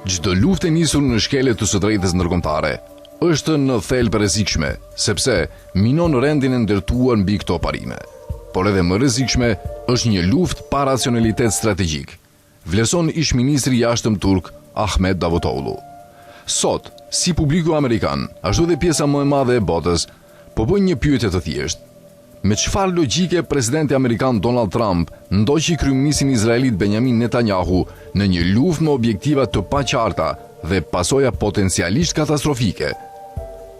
Çdo luftë e nisur në shkelje të së drejtës ndërkombëtare është në thelb e rrezikshme, sepse minon rendin e ndërtuar mbi këto parime. Por edhe më rrezikshme është një luftë pa racionalitet strategjik, vlerëson ish-ministri i jashtëm turk Ahmet Davutoglu. Sot, si publiku amerikan, ashtu dhe pjesa më e madhe e botës, po bëjnë një pyetje të thjeshtë. Me çfarë logjike presidenti amerikan Donald Trump ndoqi kryeministrin izraelit Benjamin Netanyahu në një luftë me objektiva të paqarta dhe pasoja potencialisht katastrofike?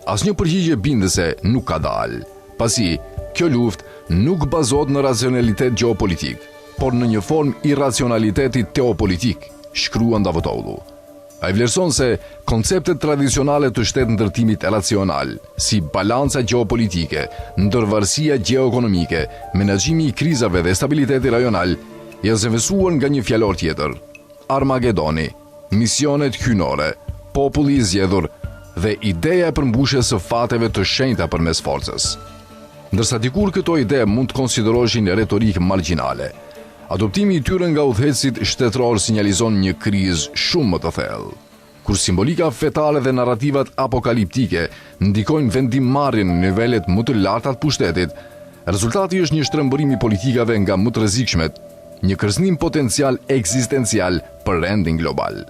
Asnjë përgjigje bindëse nuk ka dalë, pasi kjo luftë nuk bazohet në racionalitet gjeopolitik, por në një formë irracionaliteti teopolitik, shkruan Davutoglu. Ai vlerëson se konceptet tradicionale të shtetëndërtimit racional, si balanca gjeopolitike, ndërvarësia gjeoekonomike, menaxhimi i krizave dhe stabiliteti rajonal, janë zëvendësuar nga një fjalor tjetër: Armagedoni, misionet hyjnore, populli i zgjedhur dhe ideja e përmbushjes së fateve të shenjta përmes forcës. Ndërsa dikur këto ide mund të konsideroheshin retorikë margjinale, adoptimi i tyre nga udhëheqësit shtetëror sinjalizon një krizë shumë më të thellë. Kur simbolika fetale dhe narrativat apokaliptike ndikojnë vendimmarrjen në nivelet më të larta të pushtetit, rezultati është një shtrembërim i politikave nga më të rrezikshmet, një kërcënim potencial ekzistencial për rendin global.